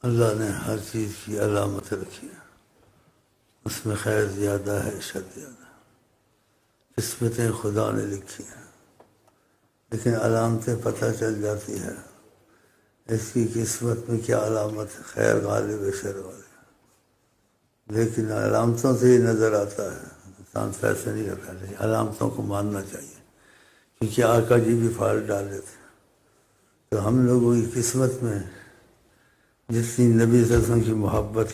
اللہ نے ہر چیز کی علامت رکھی ہے، اس میں خیر زیادہ ہے، شر زیادہ ہے، قسمتیں خدا نے لکھی ہیں، لیکن علامتیں پتہ چل جاتی ہے اس کی قسمت میں کیا علامت ہے، خیر غالب ہے شر غالب، لیکن علامتوں سے ہی نظر آتا ہے، انسان فیصلہ نہیں کرتا، لیکن علامتوں کو ماننا چاہیے، کیونکہ آقا جی بھی فال ڈالے تھے۔ تو ہم لوگوں کی قسمت میں جتنی نبی صلی اللہ علیہ وسلم کی محبت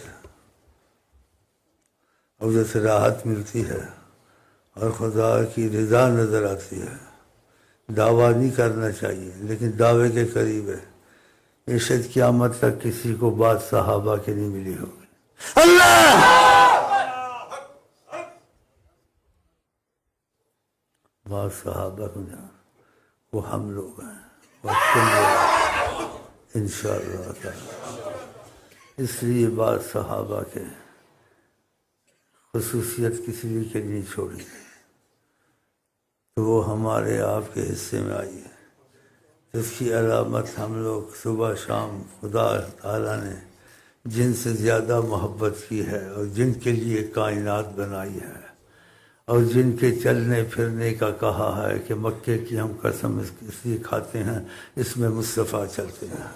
اور جیسے راحت ملتی ہے اور خدا کی رضا نظر آتی ہے، دعویٰ نہیں کرنا چاہیے لیکن دعوے کے قریب ہے، یہ شاید قیامت تک کسی کو بات صحابہ کے نہیں ملی ہوگی۔ اللہ بات صحابہ کو جان، وہ ہم لوگ ہیں، وہ تم لوگ انشاءاللہ تعالی۔ اس لیے بات صحابہ کے خصوصیت کسی بھی کے نہیں چھوڑی گئی، تو وہ ہمارے آپ کے حصے میں آئی ہے، جس کی علامت ہم لوگ صبح شام خدا تعالیٰ نے جن سے زیادہ محبت کی ہے اور جن کے لیے کائنات بنائی ہے اور جن کے چلنے پھرنے کا کہا ہے کہ مکے کی ہم قسم اس لیے کھاتے ہیں اس میں مصطفیٰ چلتے ہیں،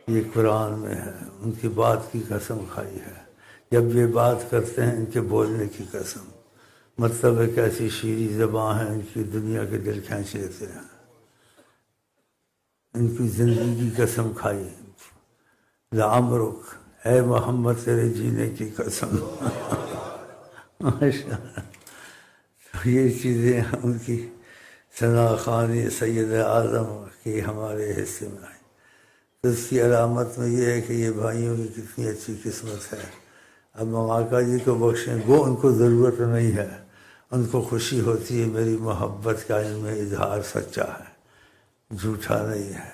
یہ قرآن میں ہے، ان کی بات کی قسم کھائی ہے، جب یہ بات کرتے ہیں ان کے بولنے کی قسم، مطلب ایک ایسی شیریں زباں ہے ان کی دنیا کے دل کھینچ لیتے ہیں، ان کی زندگی کی قسم کھائی، لعمرک اے محمد تیرے جینے کی قسم۔ ماشاء اللہ، تو یہ چیزیں ان کی ثنا خوانی سید اعظم کی ہمارے حصے میں آئی، تو اس کی علامت میں یہ ہے کہ یہ بھائیوں کی کتنی اچھی قسمت ہے۔ اب آقا جی کو بخشیں، گو ان کو ضرورت نہیں ہے، ان کو خوشی ہوتی ہے میری محبت کا ان میں اظہار سچا ہے، جھوٹا نہیں ہے،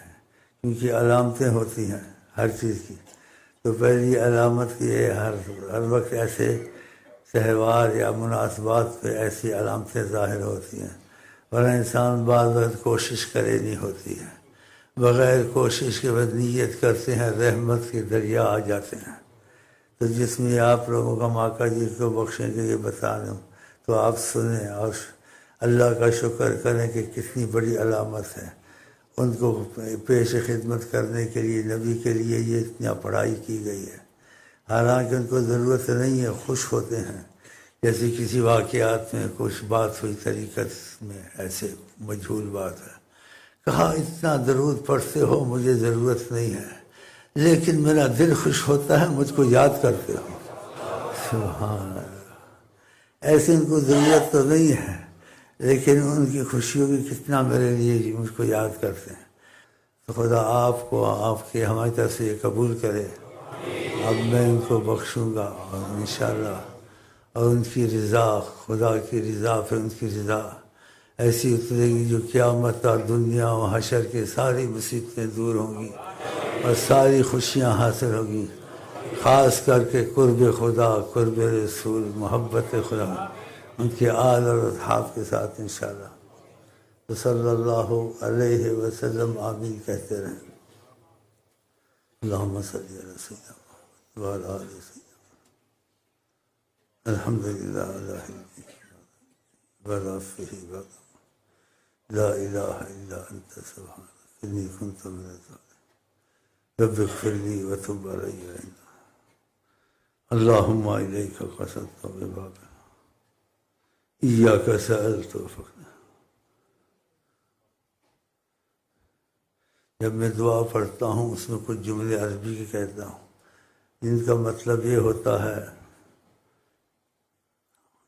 کیونکہ علامتیں ہوتی ہیں ہر چیز کی۔ تو پہلی علامت یہ ہے، ہر وقت ایسے تہوار یا مناسبات پہ ایسی علامتیں ظاہر ہوتی ہیں، ورنہ انسان بعض وقت کوشش کرے نہیں ہوتی ہے، بغیر کوشش کے بعد نیت کرتے ہیں رحمت کے دریا آ جاتے ہیں۔ تو جس میں آپ لوگوں کا آقا جی کو بخشیں کہ یہ بتا دوں تو آپ سنیں اور اللہ کا شکر کریں کہ کتنی بڑی علامت ہے، ان کو پیش خدمت کرنے کے لیے نبی کے لیے یہ اتنا پڑھائی کی گئی ہے، حالانکہ ان کو ضرورت نہیں ہے، خوش ہوتے ہیں، جیسے کسی واقعات میں کچھ بات ہوئی طریقت میں ایسے مجہول بات ہے، کہا اتنا درود پڑھتے ہو مجھے ضرورت نہیں ہے لیکن میرا دل خوش ہوتا ہے مجھ کو یاد کرتے ہو، سبحان اللہ، ایسے ان کو ضرورت تو نہیں ہے لیکن ان کی خوشیوں کی کتنا میرے لیے مجھ کو یاد کرتے ہیں۔ تو خدا آپ کو آپ کے ہماری طرف سے یہ قبول کرے، اب میں ان کو بخشوں گا اور انشاءاللہ، اور ان کی رضا، خدا کی رضا پہ ان کی رضا ایسی اترے گی جو قیامت اور دنیا و حشر کے ساری مصیبتیں دور ہوں گی اور ساری خوشیاں حاصل ہوگی، خاص کر کے قرب خدا، قرب رسول، محبت خدا، ان کے آل اور اصحاب کے ساتھ انشاءاللہ۔ تو صلی اللہ علیہ وسلم آمین کہتے رہیں۔ اللہم صلی علی سیدنا محمد وعلی آل سیدنا محمد، الحمدللہ علی ورافہ لا الہ الا انت سبحانک انی کنت من الظالمین رب اغفر لی وتب علی اللہم الیک قصدت ببابک ایاک سألت وفقنا۔ جب میں دعا پڑھتا ہوں اس میں کچھ جملے عربی کے کہتا ہوں جن کا مطلب یہ ہوتا ہے،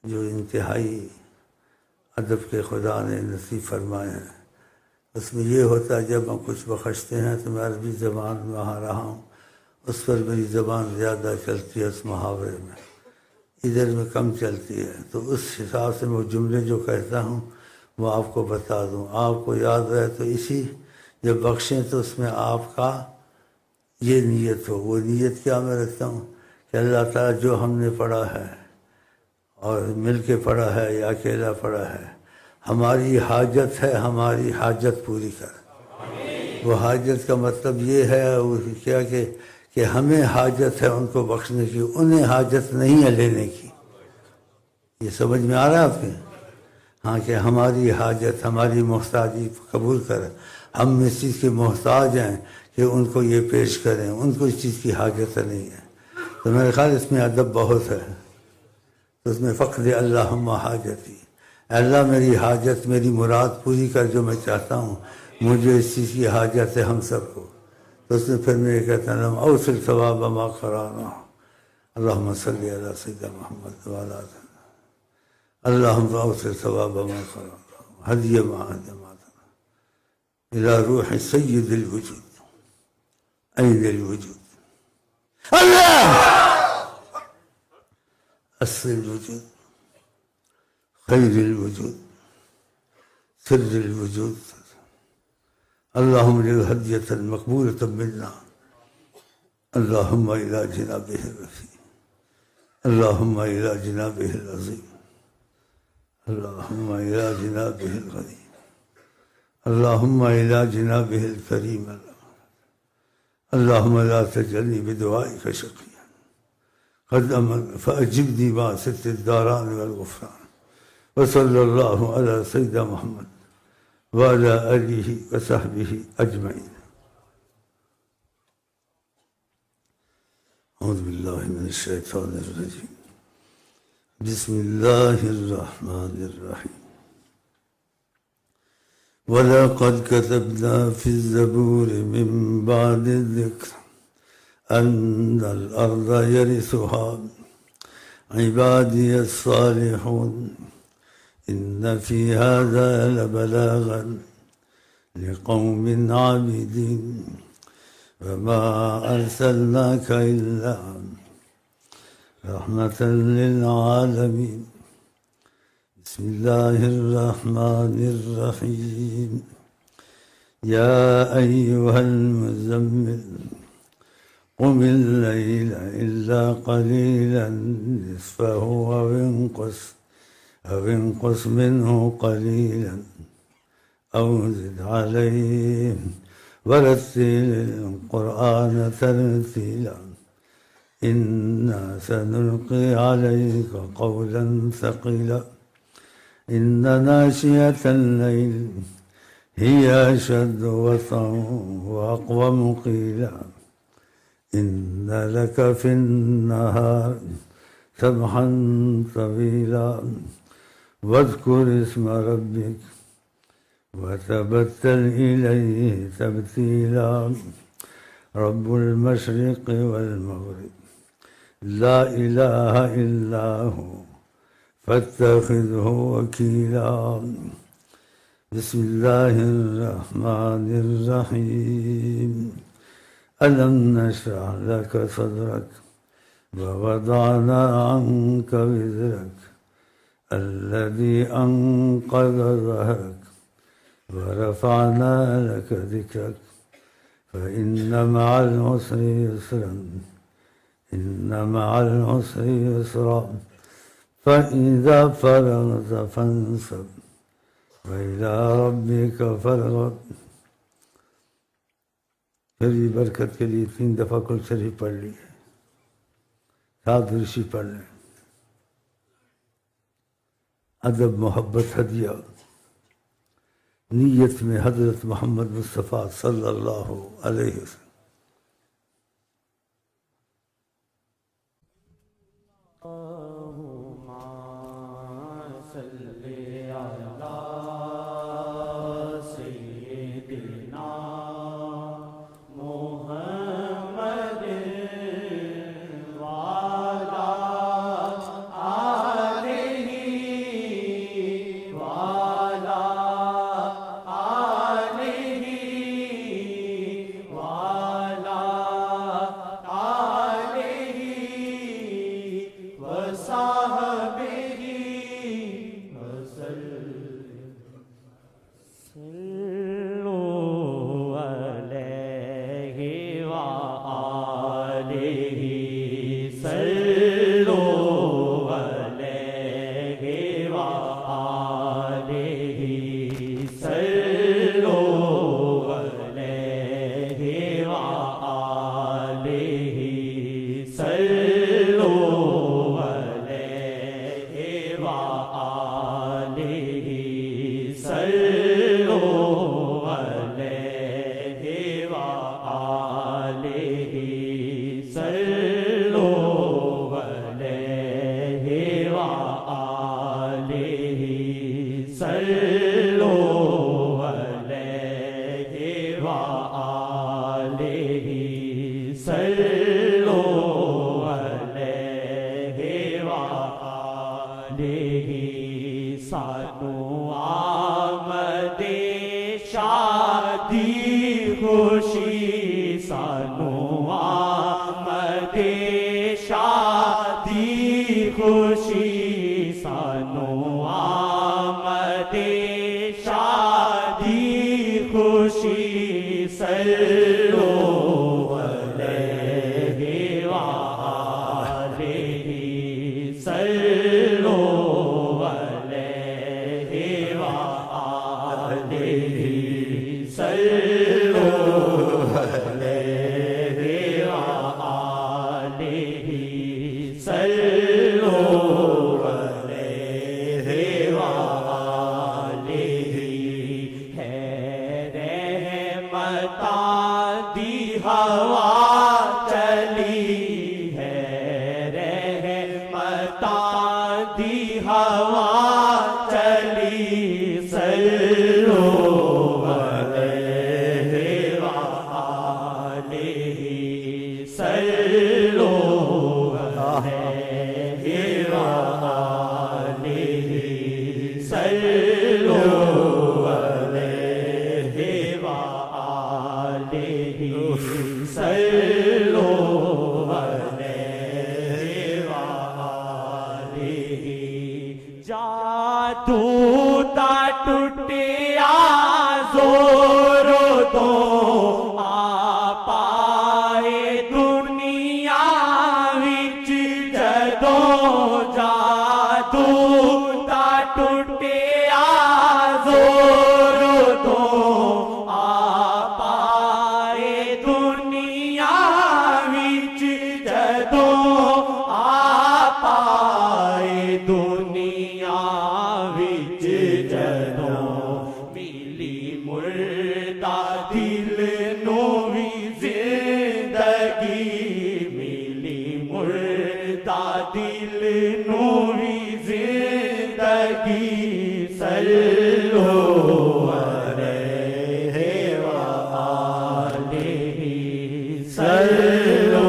جو انتہائی ادب کے خدا نے نصیب فرمائے ہیں، اس میں یہ ہوتا ہے جب ہم کچھ بخشتے ہیں تو میں عربی زبان میں وہاں رہا ہوں، اس پر میری زبان زیادہ چلتی ہے، اس محاورے میں ادھر میں کم چلتی ہے، تو اس حساب سے میں جملے جو کہتا ہوں وہ آپ کو بتا دوں، آپ کو یاد رہے تو اسی جب بخشیں تو اس میں آپ کا یہ نیت ہو۔ وہ نیت کیا میں رکھتا ہوں کہ اللہ تعالیٰ جو ہم نے پڑھا ہے اور مل کے پڑھا ہے یا اکیلا پڑھا ہے، ہماری حاجت ہے، ہماری حاجت پوری کر، وہ حاجت کا مطلب یہ ہے کیا کہ ہمیں حاجت ہے ان کو بخشنے کی، انہیں حاجت نہیں ہے لینے کی۔ یہ سمجھ میں آ رہا ہے آپ کے؟ ہاں، کہ ہماری حاجت، ہماری محتاجی قبول کر، ہم اس چیز کے محتاج ہیں کہ ان کو یہ پیش کریں، ان کو اس چیز کی حاجت نہیں ہے۔ تو میرے خیال اس میں ادب بہت ہے، تو اس میں فقد اللہم حاجتی، اے اللہ میری حاجت، میری مراد پوری کر جو میں چاہتا ہوں، مجھے اس چیز کی حاجت ہے ہم سب کو۔ تو اس میں پھر میں یہ کہتا ہوں اوصل ثواب ما قرانا، اللہم صلی علی سیدنا محمد وعلی آلہ، اللہم اوصل ثواب ما قرانا ہدی ما ہدماتنا الی روح سید الوجود، عین الوجود، اللہ اصل الوجود، خیر الوجود، سر الوجود، اللہم اجعل ہدیۃ مقبولۃ منا، اللہم الی جنابہ الرفیع، اللہم الی جنابہ العظیم، اللہم الی جنابہ الغنی، اللہم الی جنابہ الکریم، اللہم لا تجعلنی بدعائک شقیا قد فأجبنی مع ست الداران والغفران، وصلی اللہ علی سیدنا محمد وعلی آلہ وصحبہ اجمعین۔ اعوذ باللہ من الشیطان الرجیم، بسم اللہ الرحمن الرحیم۔ وَلَقَدْ كَتَبْنَا فِي الزَّبُورِ مِن بَعْدِ الذِّكْرِ أَنَّ الْأَرْضَ يَرِثُهَا عِبَادِيَ الصَّالِحُونَ إِنَّ فِي هَذَا لَبَلَاغًا لِقَوْمٍ عَابِدِينَ وَمَا أَرْسَلْنَاكَ إِلَّا رَحْمَةً لِلْعَالَمِينَ۔ بسم اللہ الرحمن الرحیم، یا ایہا المزمل قم اللیل الا قلیلا نصفہ او انقص منہ قلیلا او زد علیہ ورتل القرآن ترتیلا انا سنلقی علیک قولا ثقیلا إن ناشئة الليل هي أشد وطئا وأقوم قيلا إن لك في النهار سبحا طويلا واذكر اسم ربك وتبتل إليه تبتيلا رب المشرق والمغرب لا إله إلا هو فاتخذه وكيلا۔ بسم اللہ الرحمن الرحیم، ألم نشرح لك صدرك ووضعنا عنك وزرك الذي أنقض ظهرك ورفعنا لك ذكرك فإن مع العسر يسرا إن مع العسر يسرا فإذا فرغت فانصب وإلى ربك فارغب۔ پھر بھی برکت کے لیے 3 دفعہ کل شریف پڑھ لی ہے، 7 درشی پڑھ لیں۔ ادب، محبت، ہدیہ، نیت میں حضرت محمد مصطفیٰ صلی اللہ علیہ وسلم۔ واہ صلوا علیہ وآلہ سانو آمد شادی خوشی سانو آمد شادی خوشی سانو آمد شادی خوشی صلوا علیہ وآلہ صلوا علیہ وآلہ صلوا علیہ وآلہ صلوا علیہ وآلہ ہے رحمتاں دی ہوا چلی ہے رحمتاں دی ہوا چلی صلوا علیہ وآلہ صلوا علیہ وآلہ صلوا علیہ وآلہ صلوا علیہ وآلہ جادو تا ٹوٹیا زور دو آ پائے دنیا وچ جدوں جادو تا ٹوٹیا زور دو آ پائے دنیا وچ جدوں آ پائے دنیا وچ جدوں ملی مردہ دل نو وی زندگی ملی مردہ دل نو وی زندگی صلوا علیہ وآلہ صلوا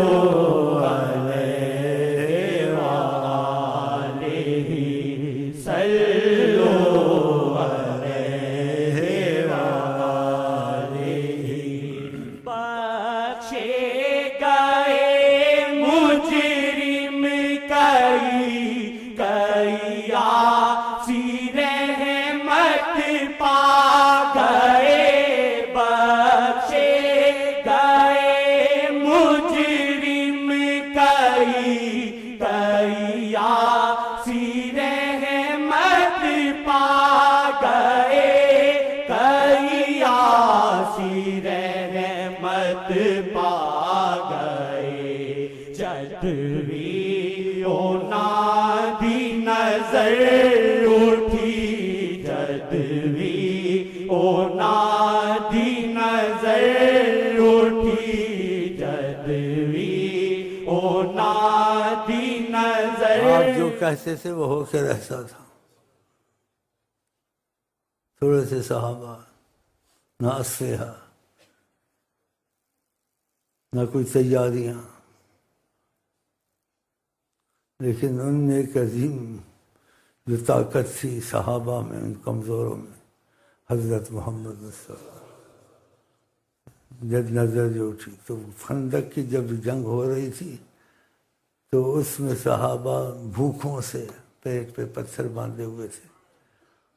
علیہ وآلہ صلوا علیہ وآلہ بخشے گئے مجرم کئی آسی رحمت پا گئے بخشے گئے مجرم کئی آسی رحمت پا گئے کئی آسی رحمت پا گئے جد بھی اونا دی نظر اٹھی جد بھی اونا دی نظر اٹھی جد بھی اونا دی نظر آپ جو کہتے تھے وہ ہو کے رہتا تھا تھوڑے سے صحابہ نہ اسلحہ نہ کوئی تیاریاں لیکن ان میں ایک عظیم جو طاقت تھی صحابہ میں ان کمزوروں میں حضرت محمد مصطفیٰ جب نظر جو اٹھی تو خندق کی جب جنگ ہو رہی تھی تو اس میں صحابہ بھوکوں سے پیٹ پہ پتھر باندھے ہوئے تھے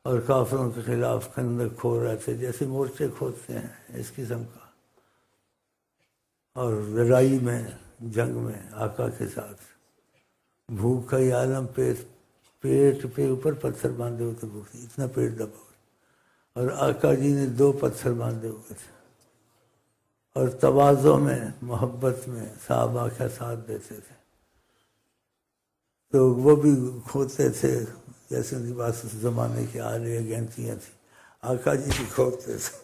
اور کافروں کے خلاف خندق کھو رہے تھے جیسے مورچے کھودتے ہیں اس قسم کا اور لڑائی میں جنگ میں آقا کے ساتھ بھوک کا یہ عالم پیٹ پہ اوپر پتھر باندھے ہوئے تھے بھوک اتنا پیٹ دبا ہوا اور آقا جی نے 2 پتھر باندھے ہوئے تھے اور تواضع میں محبت میں صحابہ کا ساتھ دیتے تھے تو وہ بھی کھوتے تھے جیسے ان کے پاس اس زمانے کی آلے گینتیاں تھیں آقا جی بھی کھوتے تھے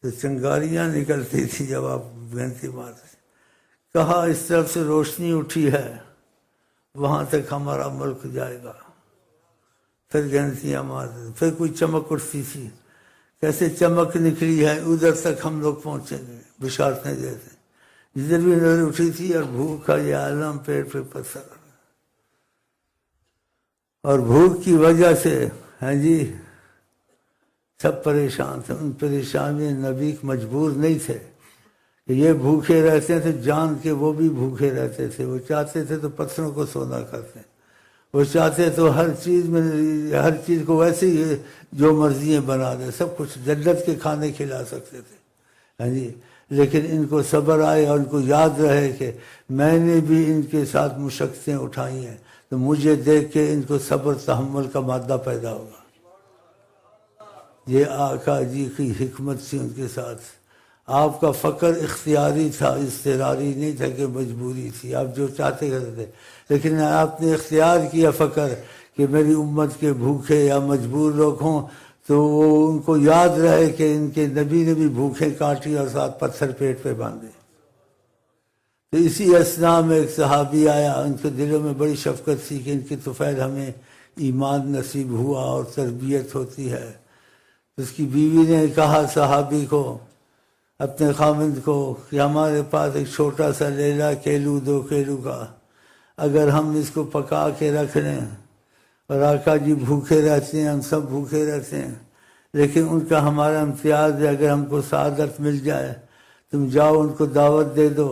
تو چنگاریاں نکلتی تھی جب آپ گینتی مارتے کہا اس طرف سے روشنی اٹھی ہے وہاں تک ہمارا ملک جائے گا پھر گھنٹیاں مارتے تھے، پھر کوئی چمک اٹھتی تھی، کیسے چمک نکلی ہے ادھر تک ہم لوگ پہنچیں گے، بشارتیں دیتے، جدھر بھی نظر اٹھی تھی، اور بھوک کا یہ عالم، پیٹ پہ پتھر، اور بھوک کی وجہ سے ہاں جی سب پریشان تھے۔ ان پریشانی نبی مجبور نہیں تھے کہ یہ بھوکے رہتے تھے، جان کے وہ بھی بھوکے رہتے تھے، وہ چاہتے تھے تو پتھروں کو سونا کرتے، وہ چاہتے تو ہر چیز کو ویسے ہی جو مرضیاں بنا دے، سب کچھ جنت کے کھانے کھلا سکتے تھے ہاں جی، لیکن ان کو صبر آئے اور ان کو یاد رہے کہ میں نے بھی ان کے ساتھ مشقتیں اٹھائی ہیں، تو مجھے دیکھ کے ان کو صبر تحمل کا مادہ پیدا ہوگا۔ یہ آقا جی کی حکمت تھی ان کے ساتھ۔ آپ کا فقر اختیاری تھا، اضطراری نہیں تھا کہ مجبوری تھی، آپ جو چاہتے کرتے تھے، لیکن آپ نے اختیار کیا فقر کہ میری امت کے بھوکے یا مجبور لوگ ہوں تو ان کو یاد رہے کہ ان کے نبی نے بھی بھوکیں کاٹی اور ساتھ پتھر پیٹ پہ باندھے۔ تو اسی اثناء میں ایک صحابی آیا، ان کے دلوں میں بڑی شفقت تھی کہ ان کی طفیل ہمیں ایمان نصیب ہوا اور تربیت ہوتی ہے۔ اس کی بیوی نے کہا صحابی کو، اپنے خاوند کو، کہ ہمارے پاس ایک چھوٹا سا لیلا 1-2 کیلو کا، اگر ہم اس کو پکا کے رکھ لیں، اور آقا جی بھوکے رہتے ہیں، ہم سب بھوکے رہتے ہیں، لیکن ان کا ہمارا امتیاز ہے، اگر ہم کو سعادت مل جائے، تم جاؤ ان کو دعوت دے دو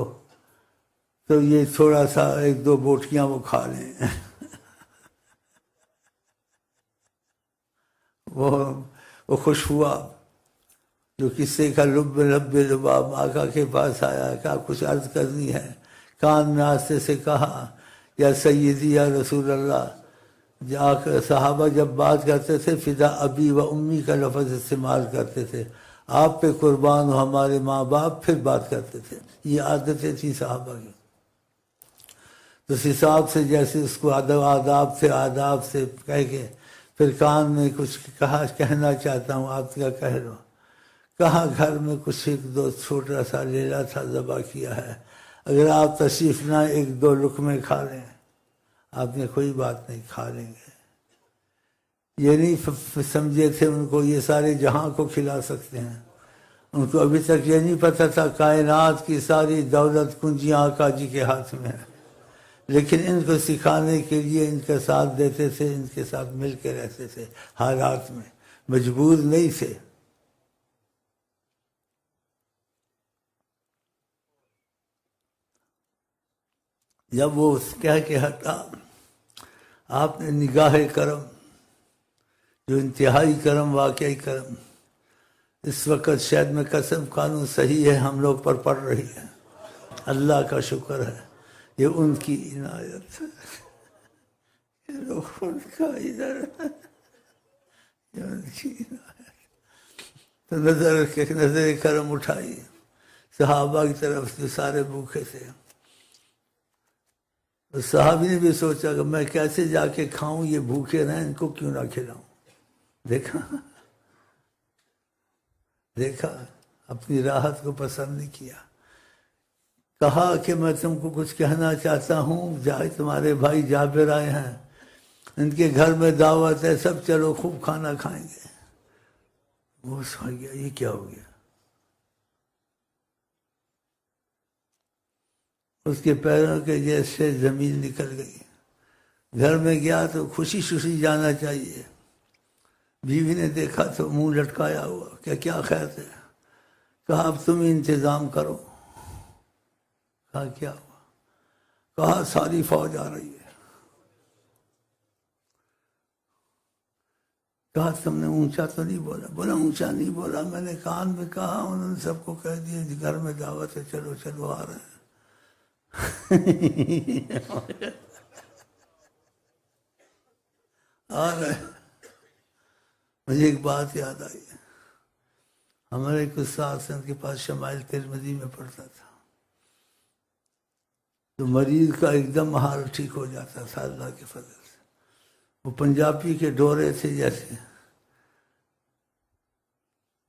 تو یہ تھوڑا سا 1-2 بوٹیاں وہ کھا لیں۔ وہ خوش ہوا، جو قصے کا لب لباب آقا کے پاس آیا، کہا کچھ عرض کرنی ہے، کان میں آستے سے کہا یا سیدی یا رسول اللہ۔ صحابہ جب بات کرتے تھے فدا ابی و امی کا لفظ استعمال کرتے تھے، آپ پہ قربان ہو ہمارے ماں باپ، پھر بات کرتے تھے، یہ عادتیں تھیں صحابہ کی۔ تو اس حساب سے جیسے اس کو آداب سے کہہ کے پھر کان میں کچھ کہنا چاہتا ہوں، آپ کیا کہہ لو۔ کہا گھر میں کچھ 1-2 چھوٹا سا لیلا تھا، ذبح کیا ہے، اگر آپ تشریف نہ 1-2 لقمے کھا لیں۔ آپ نے کوئی بات نہیں، کھا لیں گے۔ یہ نہیں سمجھے تھے ان کو یہ سارے جہاں کو کھلا سکتے ہیں، ان کو ابھی تک یہ نہیں پتہ تھا کائنات کی ساری دولت کنجیاں آقا جی کے ہاتھ میں ہے، لیکن ان کو سکھانے کے لیے ان کا ساتھ دیتے تھے، ان کے ساتھ مل کے رہتے تھے، حالات میں مجبور نہیں تھے۔ جب وہ کہہ کے ہٹا، آپ نے نگاہ کرم، جو انتہائی کرم، واقعی کرم، اس وقت شاید میں قسم کھانوں صحیح ہے ہم لوگ پر پڑ رہی ہے، اللہ کا شکر ہے، یہ ان کی عنایت ہے، یہ ان کا ادھر ہے، یہ ان کی عنایت۔ تو نظر کرم اٹھائی صحابہ کی طرف سے، سارے بھوکے تھے۔ صحابی نے بھی سوچا کہ میں کیسے جا کے کھاؤں، یہ بھوکے رہیں، ان کو کیوں نہ کھلاؤں۔ دیکھا اپنی راحت کو پسند نہیں کیا۔ کہا کہ میں تم کو کچھ کہنا چاہتا ہوں، جائے تمہارے بھائی جابر آئے ہیں، ان کے گھر میں دعوت ہے، سب چلو خوب کھانا کھائیں گے۔ وہ سمجھ گیا یہ کیا ہو گیا، اس کے پیروں کے جیسے زمین نکل گئی۔ گھر میں گیا تو خوشی جانا چاہیے، بیوی نے دیکھا تو منہ لٹکایا ہوا کہ کیا خیر ہے۔ کہا اب تم انتظام کرو۔ کہا کیا ہوا؟ کہا ساری فوج آ رہی ہے۔ کہا تم نے اونچا تو نہیں بولا؟ بولا اونچا نہیں بولا، میں نے کان میں کہا، انہوں نے سب کو کہہ دیا گھر میں دعوت ہے، چلو چلو آ رہے ہیں۔ آ رہے ہیں۔ مجھے ایک بات یاد آئی، ہمارے ایک استاد سے، ان کے پاس شمائل ترمذی میں پڑھتا تھا، تو مریض کا ایک دم حال ٹھیک ہو جاتا تھا اللہ کے فضل سے۔ وہ پنجابی کے ڈورے تھے جیسے،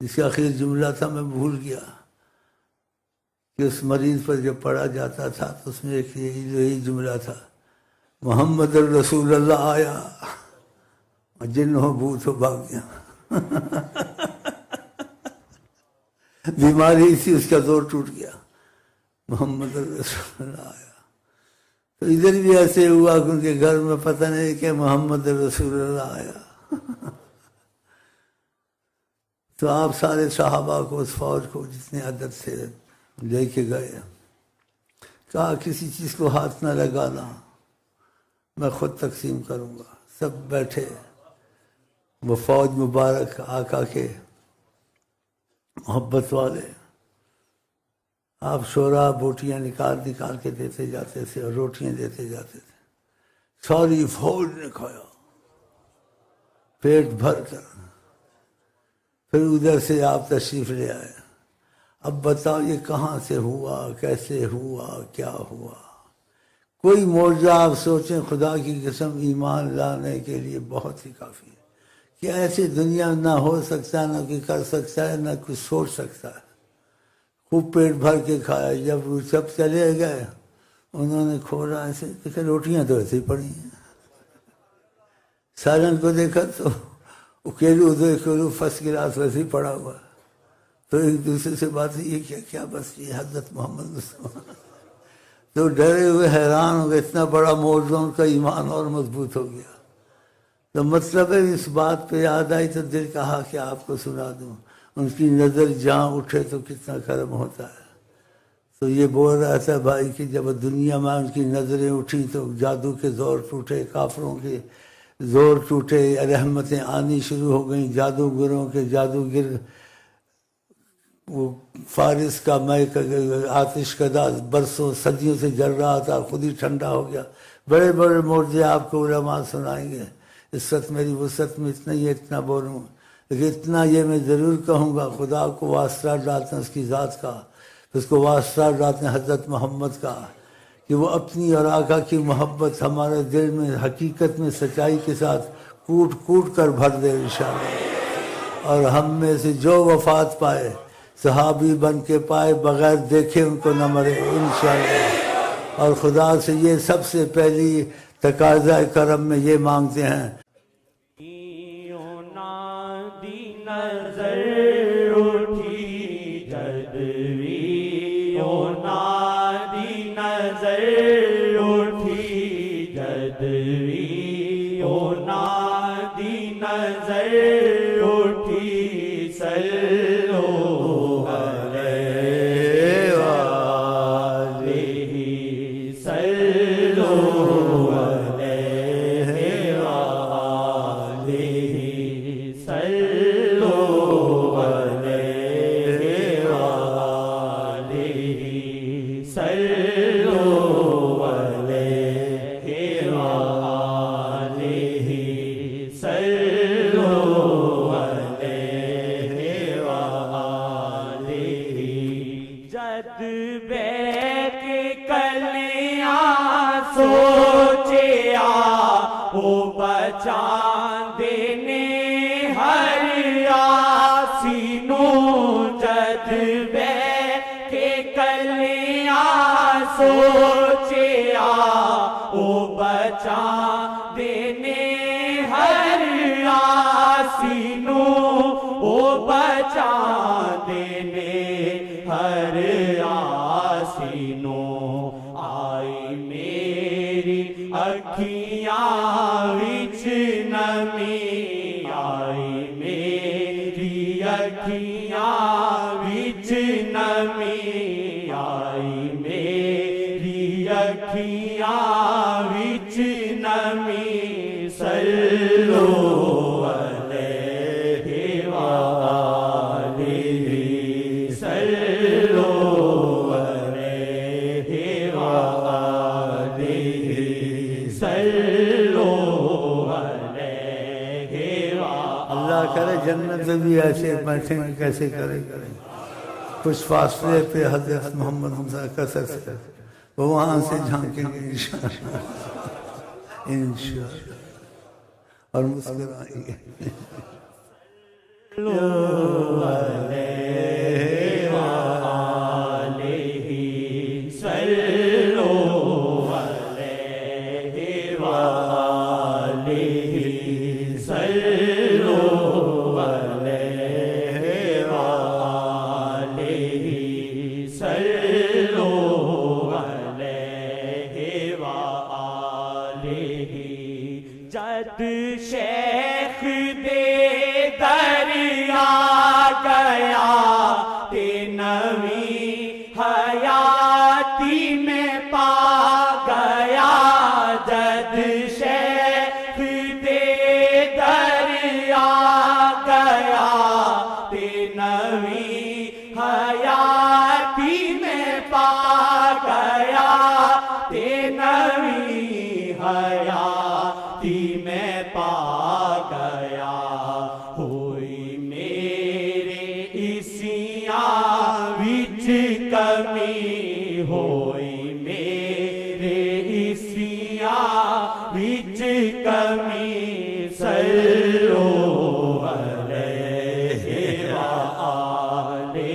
جس کا آخر جملہ تھا میں بھول گیا، کہ اس مریض پر جب پڑھا جاتا تھا تو اس میں ایک یہی جملہ تھا، محمد الرسول اللہ آیا، اور جن ہو بھوت ہو بھاگ گیا، بیماری تھی اس کا زور ٹوٹ گیا، محمد رسول اللہ آیا۔ تو ادھر بھی ایسے ہوا کہ ان کے گھر میں پتہ نہیں کہ محمد رسول اللہ آیا۔ تو آپ سارے صحابہ کو، اس فوج کو جتنے عدد سے لے کے گئے، کہا کسی چیز کو ہاتھ نہ لگانا، میں خود تقسیم کروں گا۔ سب بیٹھے، وہ فوج مبارک آقا کے محبت والے، آپ شورا بوٹیاں نکال کے دیتے جاتے تھے اور روٹیاں دیتے جاتے تھے۔ ساری فوج نے کھایا پیٹ بھر کر۔ پھر ادھر سے آپ تشریف لے آئے۔ اب بتاؤ یہ کہاں سے ہوا، کیسے ہوا، کیا ہوا؟ کوئی معجزہ آپ سوچیں، خدا کی قسم ایمان لانے کے لیے بہت ہی کافی ہے کہ ایسی دنیا نہ ہو سکتا، نہ کوئی کر سکتا ہے، نہ کوئی سوچ سکتا ہے۔ خوب پیٹ بھر کے کھایا۔ جب وہ سب چلے گئے، انہوں نے کھولا ایسے، دیکھا روٹیاں تو ایسے ہی پڑی ہیں۔ سالن کو دیکھا تو اکیلو دیکھو فرسٹ کلاس ویسے ہی پڑا ہوا۔ تو ایک دوسرے سے بات یہ کیا بس یہ حضرت محمد مصطفیٰ۔ تو ڈرے ہوئے حیران ہو گئے، اتنا بڑا معجزہ، ان کا ایمان اور مضبوط ہو گیا۔ تو مطلب ہے اس بات پہ یاد آئی تو دل کہا کہ آپ کو سنا دوں، ان کی نظر جہاں اٹھے تو کتنا کرم ہوتا ہے۔ تو یہ بول رہا تھا بھائی کہ جب دنیا میں ان کی نظریں اٹھی تو جادو کے زور ٹوٹے، کافروں کے زور ٹوٹے، رحمتیں آنی شروع ہو گئیں، جادوگروں کے جادوگر، وہ فارس کا میں آتش کدا برسوں صدیوں سے جل رہا تھا، خود ہی ٹھنڈا ہو گیا۔ بڑے بڑے معجزے آپ کو علماء سنائیں گے۔ اس وقت میری وسعت میں اتنا ہی اتنا بولوں، لیکن اتنا یہ میں ضرور کہوں گا، خدا کو واسطہ ڈالتے ہیں اس کی ذات کا، اس کو واسطہ ڈالتے ہیں حضرت محمد کا، کہ وہ اپنی اور آقا کی محبت ہمارے دل میں حقیقت میں سچائی کے ساتھ کوٹ کوٹ کر بھر دے انشاءاللہ۔ اور ہم میں سے جو وفات پائے، صحابی بن کے پائے، بغیر دیکھے ان کو نہ مرے انشاءاللہ۔ اور خدا سے یہ سب سے پہلی تقاضۂ کرم میں یہ مانگتے ہیں، جنت میں بھی ایسے بیٹھیں گے، کیسے کریں کچھ فاصلے پہ حضرت محمد حمزہ کا سر سے وہ وہاں سے جھانکیں گے انشاءاللہ انشاءاللہ، اور مسکرائیں گے۔ صلی نوی حیاتی میں پا گیا تے نوی حیاتی میں پا گیا ہوئی میرے اسیاں وچ کمی ہوئی میرے اسیاں وچ کمی صلو علیہ وآلہ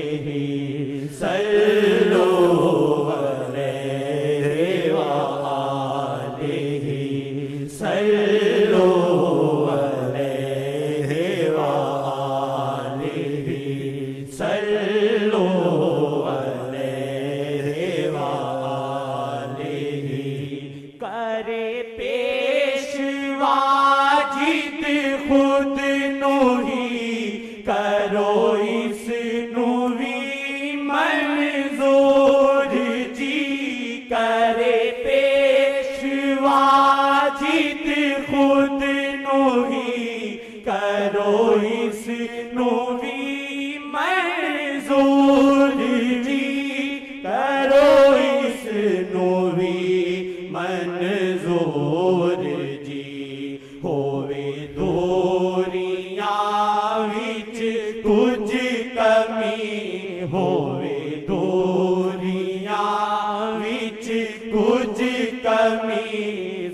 صلو علیہ وآلہ صلو علیہ وآلہ صلو علیہ وآلہ کرے پیشوا جیت خود نو ہی کرو اس نو بھی منظور جی کرے پیشوا جیت خود نو ہی کرو اس نو بھی منظور جی کرو اس نو بھی منظور جی ہووے دوریاں وچ کچھ کمی ہووے دوریاں وچ کچھ کمی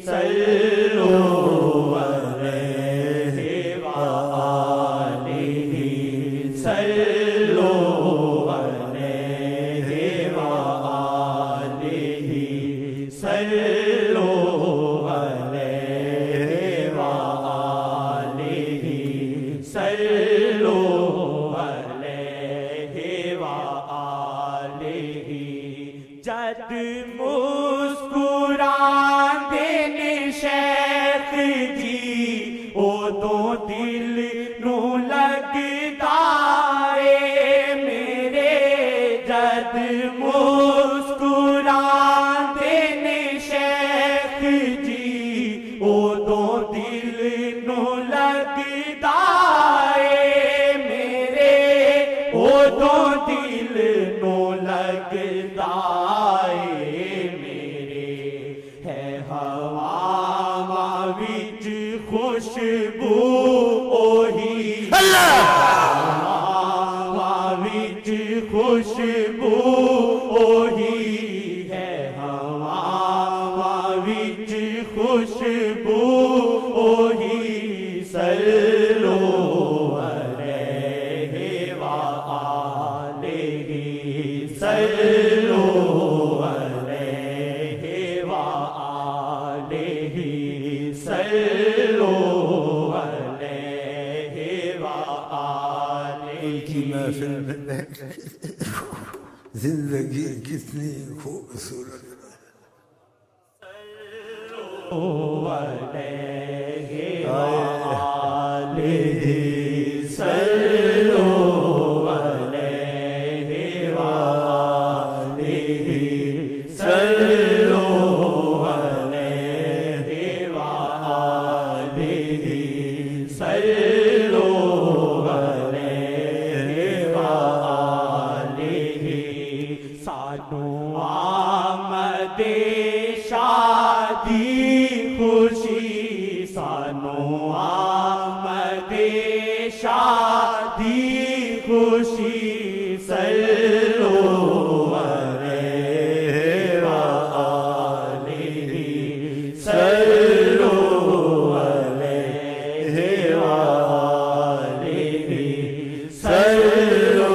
صلو علیہ وآلہ صلو علیہ وآلہ صلو علیہ وآلہ صلو علیہ وآلہ جد مسکران دین شیخ جی ادوں دل نو لگدا اے میرے جد مسکران دین شیخ جی ادوں دل نو لگدا اے میرے ادوں دل نو لگدا اے میرے ہے ہواواں وچ خوشبو اوہی ہواواں وچ خوشبو اوہی ہے ہواواں وچ خوشبو اوہی صلو علیہ وآلہ صلو علیہ وآلہ صلو علیہ وآلہ کی محفل میں زندگی کتنی خوبصورت علیہ وآلہ صلو علیہ وآلہ صلو علیہ وآلہ صلو علیہ وآلہ سانو آمد شادی خوشی سانو آمد شادی خوشی صلو علیہ وآلہ صلو علیہ وآلہ صلو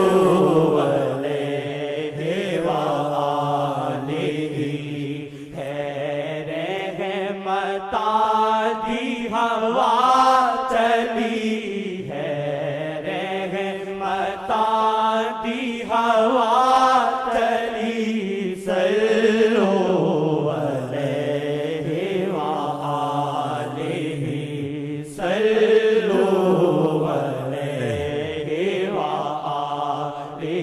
علیہ وآلہ ہے رحمتاں دی ہوا چلی ہے رحمتاں دی ہوا چلی صلو علیہ وآلہ صلو علیہ وآلہ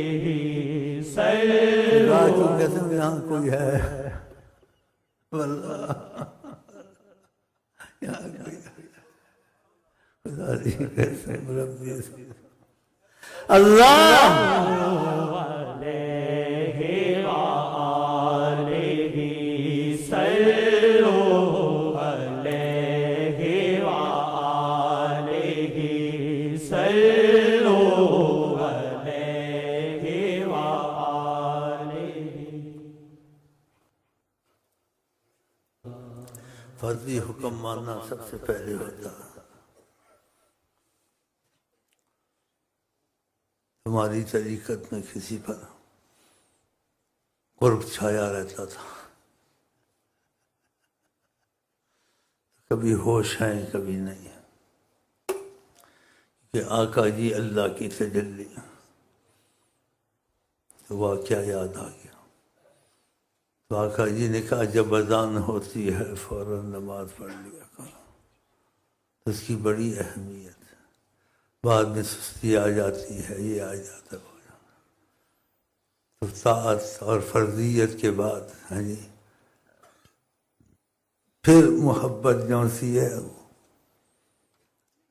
صلو قسم یہاں کوئی ہے واللہ یہاں کوئی خدا دی قسم ربی اللہ فرضی حکم ماننا سب سے پہلے ہوتا ہے. تمہاری طریقت میں کسی پر قرب چھایا رہتا تھا، کبھی ہوش ہیں کبھی نہیں ہے، کہ آقا جی اللہ کی تجلی، تو واقعہ یاد آ گیا. تو آقا جی نے کہا جب اذان ہوتی ہے فوراً نماز پڑھ لیا کرو، اس کی بڑی اہمیت ہے. بعد میں سستی آ جاتی ہے، یہ آ جاتا ہو جانا. تو طاعت اور فرضیت کے بعد جی پھر محبت جو سی ہے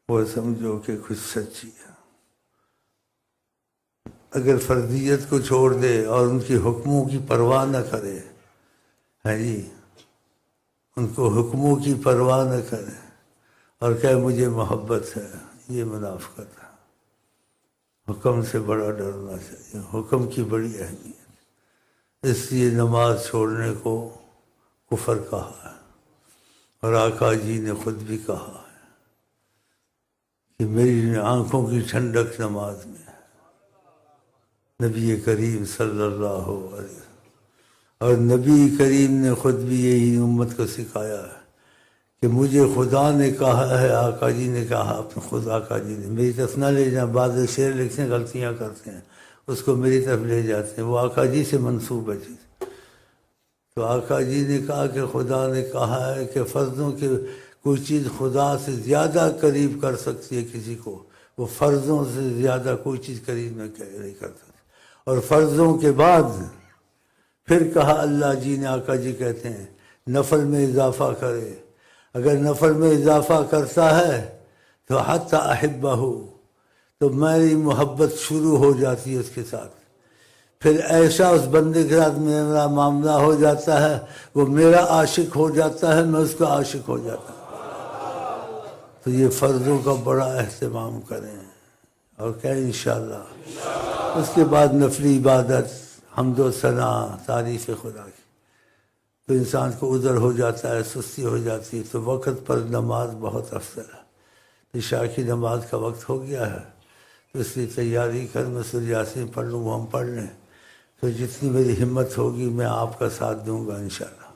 وہ سمجھو کہ کچھ سچی ہے. اگر فرضیت کو چھوڑ دے اور ان کی حکموں کی پرواہ نہ کرے، ہے جی ان کو حکموں کی پرواہ نہ کرے اور کہے مجھے محبت ہے، یہ منافقت ہے. حکم سے بڑا ڈرنا چاہیے، حکم کی بڑی اہمیت. اس لیے نماز چھوڑنے کو کفر کہا ہے، اور آقا جی نے خود بھی کہا ہے کہ میری آنکھوں کی ٹھنڈک نماز میں ہے. نبی کریم صلی اللہ علیہ وسلم، اور نبی کریم نے خود بھی یہی امت کو سکھایا ہے کہ مجھے خدا نے کہا ہے. آقا جی نے کہا، اپنے خود آقا جی نے، میری طرف نہ لے جائیں. بعض شعر لکھتے ہیں غلطیاں کرتے ہیں، اس کو میری طرف لے جاتے ہیں، وہ آقا جی سے منسوب ہے چیز. تو آقا جی نے کہا کہ خدا نے کہا ہے کہ فرضوں کے کوئی چیز خدا سے زیادہ قریب کر سکتی ہے کسی کو، وہ فرضوں سے زیادہ کوئی چیز قریب نہیں کر سکتی. اور فرضوں کے بعد پھر کہا اللہ جی نے، آقا جی کہتے ہیں نفل میں اضافہ کرے. اگر نفل میں اضافہ کرتا ہے تو حتی احبہ، تو میری محبت شروع ہو جاتی ہے اس کے ساتھ. پھر ایسا اس بندے کے ساتھ میرا معاملہ ہو جاتا ہے، وہ میرا عاشق ہو جاتا ہے، میں اس کا عاشق ہو جاتا ہوں. تو یہ فرضوں کا بڑا اہتمام کریں اور کہ انشاءاللہ اس کے بعد نفلی عبادت، حمد و ثنا، تعریف خدا کی. تو انسان کو عذر ہو جاتا ہے، سستی ہو جاتی ہے، تو وقت پر نماز بہت افضل ہے. عشاء کی نماز کا وقت ہو گیا ہے، تو اس لیے تیاری کر، میں سورہ یاسین پڑھ لوں، وہ ہم پڑھ لیں. تو جتنی میری ہمت ہوگی میں آپ کا ساتھ دوں گا انشاءاللہ.